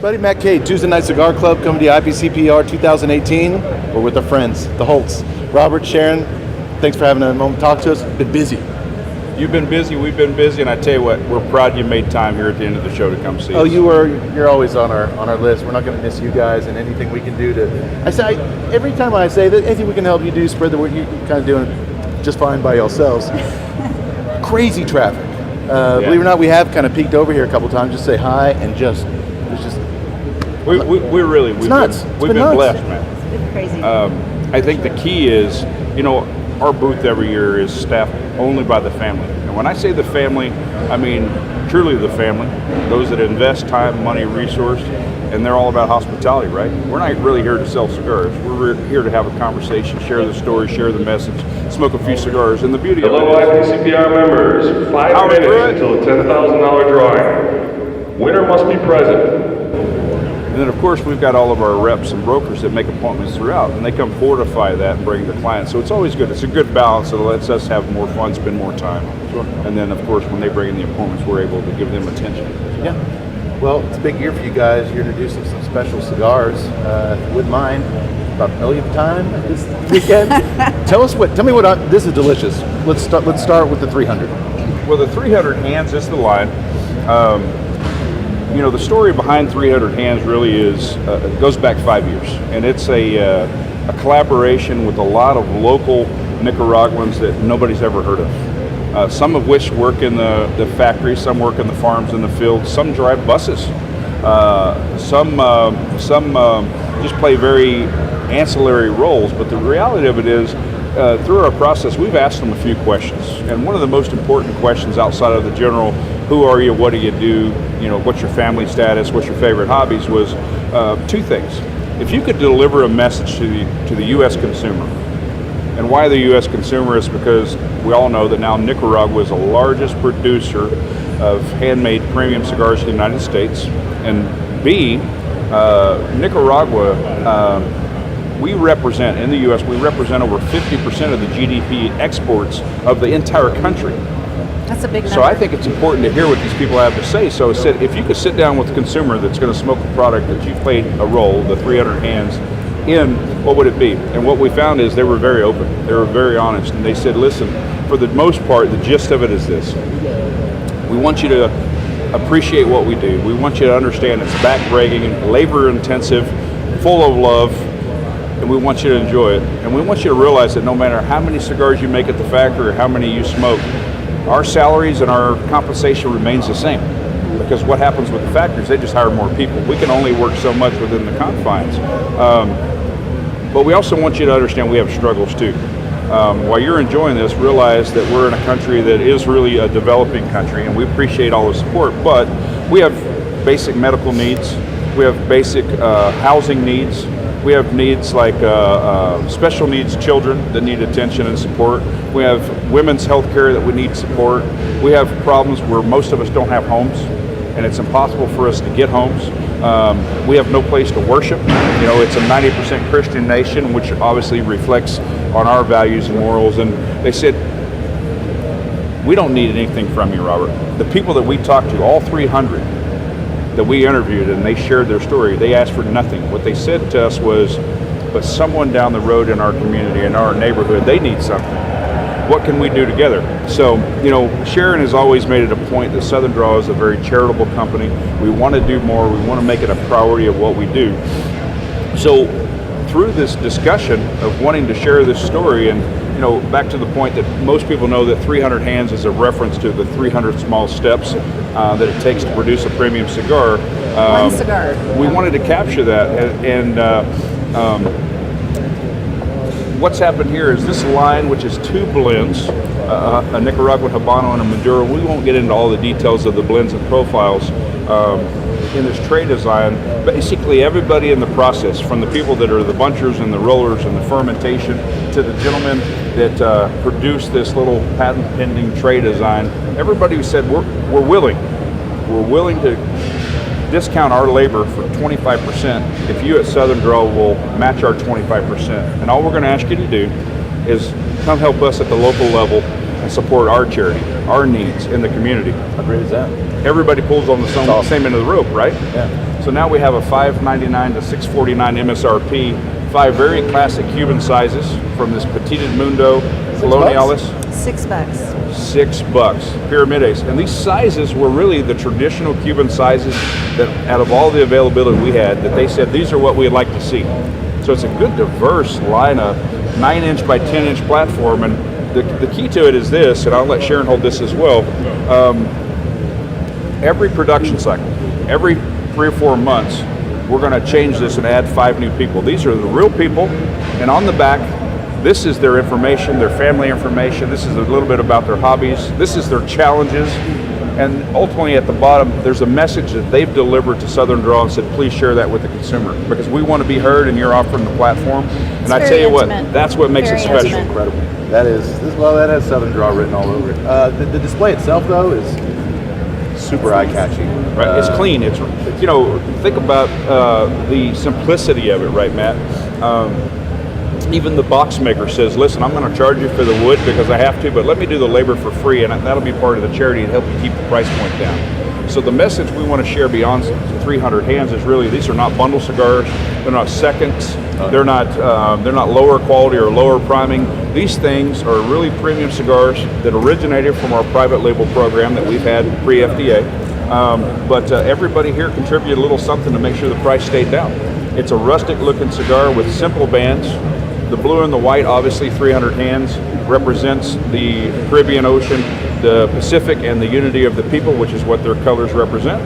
everybody. Matt K, Tuesday Night Cigar Club, coming to you IPCPR 2018. We're with our friends, the Holts. Robert, Sharon, thanks for having a moment to talk to us. Been busy. You've been busy, we've been busy, and I tell you what, we're proud you made time here at the end of the show to come see us. You're always on our list. We're not going to miss you guys, and anything we can do to. Every time I say that anything we can help you do, spread the word. You're kind of doing it just fine by yourselves. Crazy traffic. Believe it or not, we have kind of peeked over here a couple times, just say hi, and we've been nuts. Blessed, man. It's been crazy. I think the key is, our booth every year is staffed only by the family. And when I say the family, I mean truly the family, those that invest time, money, resource, and they're all about hospitality, right? We're not really here to sell cigars. We're here to have a conversation, share the story, share the message, smoke a few cigars. And the beauty of it Hello, is, IPCPR members. 5 minutes until the $10,000 drawing. Winner must be present. and then of course we've got all of our reps and brokers that make appointments throughout, and they come fortify that and bring the clients. So it's always good. It's a good balance. It lets us have more fun, spend more time. Sure. And then of course when they bring in the appointments, we're able to give them attention. Yeah. Well, it's a big year for you guys. You're introducing some special cigars. With mine, about a millionth time this weekend. Tell me what. This is delicious. Let's start with the 300. Well, the 300 hands is the line. The story behind 300 hands really is it goes back 5 years, and it's a collaboration with a lot of local Nicaraguans that nobody's ever heard of. Some of which work in the factory, some work in the farms, in the fields, some drive buses, some just play very ancillary roles. But the reality of it is, through our process, we've asked them a few questions, and one of the most important questions outside of the general, who are you, what do you do, what's your family status, what's your favorite hobbies, was two things. If you could deliver a message to the U.S. consumer, and why the U.S. consumer is because we all know that now Nicaragua is the largest producer of handmade premium cigars in the United States, and B, Nicaragua, we represent, in the U.S., we represent over 50% of the GDP exports of the entire country. That's a big number. So I think it's important to hear what these people have to say. So if you could sit down with a consumer that's going to smoke a product that you've played a role, the 300 hands, in, what would it be? And what we found is they were very open, they were very honest, and they said, listen, for the most part, the gist of it is this. We want you to appreciate what we do. We want you to understand it's back-breaking, labor-intensive, full of love, and we want you to enjoy it. And we want you to realize that no matter how many cigars you make at the factory or how many you smoke, our salaries and our compensation remains the same. Because what happens with the factories, they just hire more people. We can only work so much within the confines. But we also want you to understand we have struggles too. While you're enjoying this, realize that we're in a country that is really a developing country, and we appreciate all the support, but we have basic medical needs, we have basic housing needs, we have needs like special needs children that need attention and support. We have women's health care that we need support. We have problems where most of us don't have homes, and it's impossible for us to get homes. We have no place to worship. It's a 90% Christian nation, which obviously reflects on our values and morals. And they said, we don't need anything from you, Robert. The people that we talked to, all 300 that we interviewed, and they shared their story, they asked for nothing. What they said to us was, but someone down the road in our community, in our neighborhood, they need something. What can we do together? So, Sharon has always made it a point that Southern Draw is a very charitable company. We want to do more. We want to make it a priority of what we do. So, through this discussion of wanting to share this story, and back to the point that most people know that 300 hands is a reference to the 300 small steps that it takes to produce a premium cigar. One cigar. We wanted to capture that, and what's happened here is this line, which is two blends, a Nicaraguan Habano and a Maduro. We won't get into all the details of the blends and profiles in this tray design. Basically, everybody in the process, from the people that are the bunchers and the rollers and the fermentation, to the gentlemen that produce this little patent-pending tray design, everybody who said we're willing to discount our labor for 25% if you at Southern Draw will match our 25%. And all we're going to ask you to do is come help us at the local level and support our charity, our needs in the community. How great is that? Everybody pulls on the same end of the rope, right? Yeah. So now we have a $5.99 to $6.49 MSRP, 5 very classic Cuban sizes from this Petit Mundo Colonialis. $6. $6, Pyramides. And these sizes were really the traditional Cuban sizes that out of all the availability we had, that they said these are what we'd like to see. So it's a good diverse line of 9-inch by 10-inch platform. And the key to it is this, and I'll let Sharon hold this as well. Every production cycle, every 3 or 4 months, we're going to change this and add 5 new people. These are the real people, and on the back, this is their information, their family information. This is a little bit about their hobbies. This is their challenges. And ultimately at the bottom, there's a message that they've delivered to Southern Draw and said, please share that with the consumer, because we want to be heard and you're offering the platform. And I tell you what, that's what makes it special. Incredible. That is, well, that has Southern Draw written all over it. The display itself, though, is super eye-catching. Right, it's clean. It's think about the simplicity of it, right, Matt? Even the box maker says, listen, I'm going to charge you for the wood because I have to, but let me do the labor for free, and that'll be part of the charity and help you keep the price point down. So the message we want to share beyond 300 hands is really, these are not bundle cigars, they're not seconds, they're not lower quality or lower priming. These things are really premium cigars that originated from our private label program that we've had pre-FDA. But everybody here contributed a little something to make sure the price stayed down. It's a rustic looking cigar with simple bands. The blue and the white, obviously 300 hands, represents the Caribbean Ocean, the Pacific, and the unity of the people, which is what their colors represent.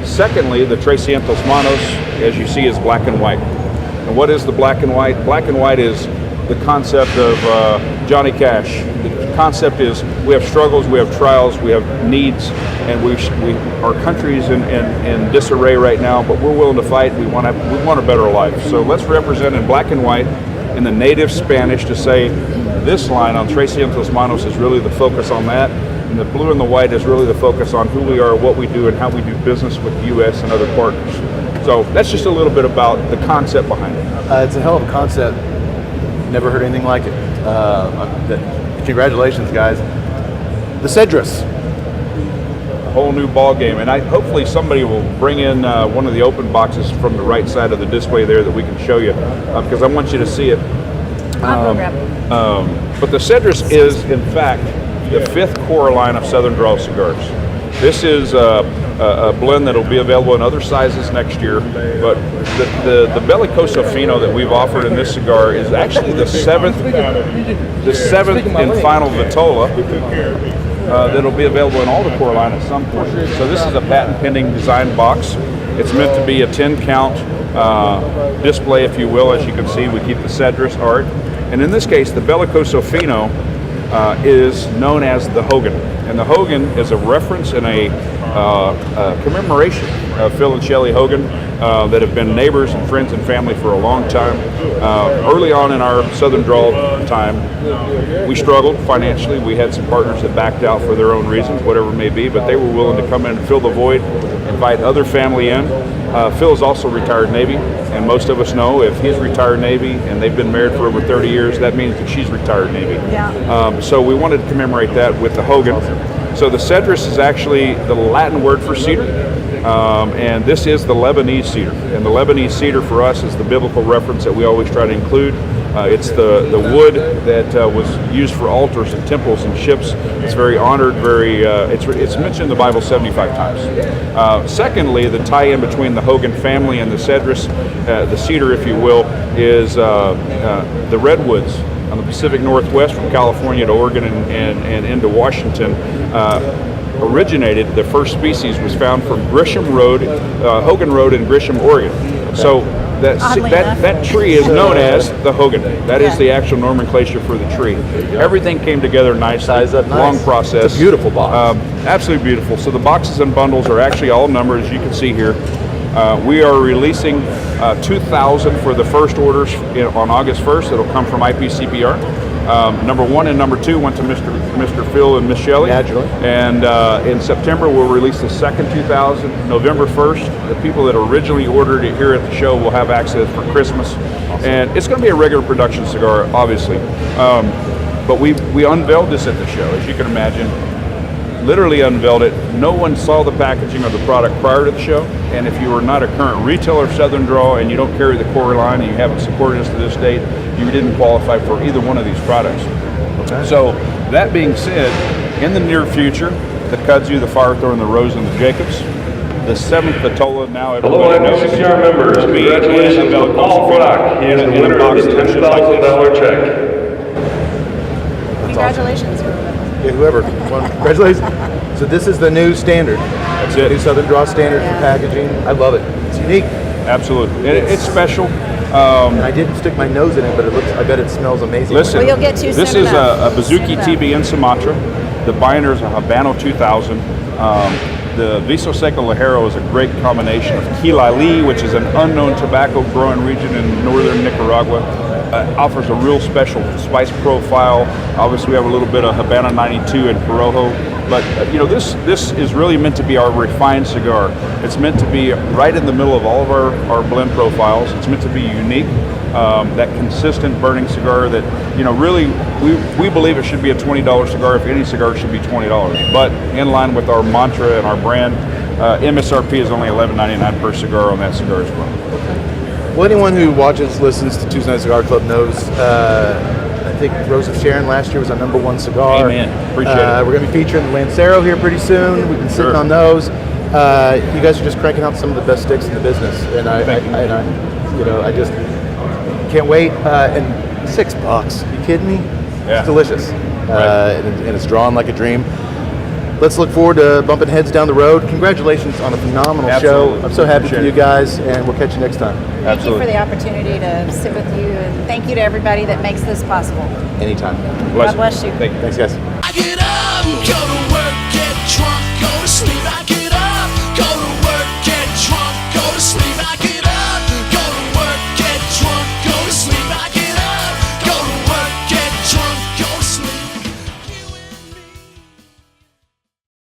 Secondly, the 300 Manos, as you see, is black and white. And what is the black and white? Black and white is the concept of Johnny Cash. The concept is we have struggles, we have trials, we have needs, and our country's in disarray right now, but we're willing to fight. We want a better life. So let's represent in black and white, in the native Spanish, to say this line on 300 Manos is really the focus on that, and the blue and the white is really the focus on who we are, what we do, and how we do business with the U.S. and other partners. So that's just a little bit about the concept behind it. It's a hell of a concept. Never heard anything like it. Congratulations, guys. The Cedrus. A whole new ball game, and hopefully somebody will bring in one of the open boxes from the right side of the display there that we can show you, because I want you to see it. But the Cedrus is, in fact, the 5th core line of Southern Draw cigars. This is a blend that will be available in other sizes next year, but the Bellicoso Fino that we've offered in this cigar is actually the seventh and final Vitola that'll be available in all the core line at some point. So this is a patent pending design box. It's meant to be a 10 count display, if you will. As you can see, we keep the Cedrus art. And in this case, the Bellicoso Fino is known as the Hogan. And the Hogan is a reference and a commemoration of Phil and Shelley Hogan that have been neighbors and friends and family for a long time. Early on in our Southern Draw time, we struggled financially. We had some partners that backed out for their own reasons, whatever it may be, but they were willing to come in and fill the void, invite other family in. Phil is also retired Navy, and most of us know if he's retired Navy and they've been married for over 30 years, that means that she's retired Navy. Yeah. So we wanted to commemorate that with the Hogan. So the Cedrus is actually the Latin word for cedar, and this is the Lebanese cedar. And the Lebanese cedar for us is the biblical reference that we always try to include. It's the wood that was used for altars and temples and ships. It's very honored, it's mentioned in the Bible 75 times. Secondly, the tie-in between the Hogan family and the Cedrus, the cedar, if you will, is the redwoods on the Pacific Northwest from California to Oregon and into Washington. Originated, the first species was found from Grisham Road, Hogan Road in Grisham, Oregon. So that tree is known as the Hogan. That is the actual nomenclature for the tree. Everything came together nicely. Long process. It's a beautiful box. Absolutely beautiful. So the boxes and bundles are actually all numbered, as you can see here. We are releasing 2,000 for the first orders on August 1st. It'll come from IPCPR. Number 1 and number 2 went to Mr. Phil and Miss Shelley. Naturally. And in September, we'll release the second 2,000. November 1st, the people that originally ordered it here at the show will have access for Christmas. Awesome. And it's going to be a regular production cigar, obviously. But we unveiled this at the show, as you can imagine. literally unveiled it. No one saw the packaging of the product prior to the show, and if you are not a current retailer of Southern Draw and you don't carry the core line and you haven't supported us to this date, you didn't qualify for either one of these products. Okay. So that being said, in the near future, the Kudzu, the Firethorn, the Rose, and the Jacobs, the 7th Vitola, now Hello, everybody knows. IPCPR members. will be Congratulations in to a Paul Brock. He is the in a winner of box the that looks like $10,000 this. check. Congratulations. Yeah, whoever. Well, congratulations. So this is the new standard. That's The it. new Southern Draw standard for Yeah. packaging. I love it. It's unique. Absolutely. It's special. And I didn't stick my nose in it, but it looks. I bet it smells amazing. Listen, Well, you'll get to this soon is enough. a Bazuki Soon TB in Sumatra. The binder is a Habano 2000. The Viso Seco Ligero is a great combination of Quilali, which is an unknown tobacco growing region in northern Nicaragua. Offers a real special spice profile. Obviously, we have a little bit of Habano 92 and Corojo. But this is really meant to be our refined cigar. It's meant to be right in the middle of all of our blend profiles. It's meant to be unique, that consistent burning cigar that really we believe it should be a $20 cigar. If any cigar should be $20, but in line with our mantra and our brand, MSRP is only $11.99 per cigar on that cigar as well. Well, anyone who watches, listens to Tuesday Night Cigar Club knows. I think Rose of Sharon last year was our #1 cigar. Amen. Appreciate it. We're going to be featuring the Lancero here pretty soon. We've been sitting Sure. on those. You guys are just cranking out some of the best sticks in the business, and I just can't wait. And $6, you kidding me? Yeah. It's delicious, Right. and it's drawn like a dream. Let's look forward to bumping heads down the road. Congratulations on a phenomenal Absolutely. show. I'm so happy for Appreciate you it. guys, and we'll catch you next time. Thank you for the opportunity to sit with you, and thank you to everybody that makes this possible. Anytime. God bless you. Thank you. Thanks, guys. I get up, go to work, get drunk, go to sleep. I get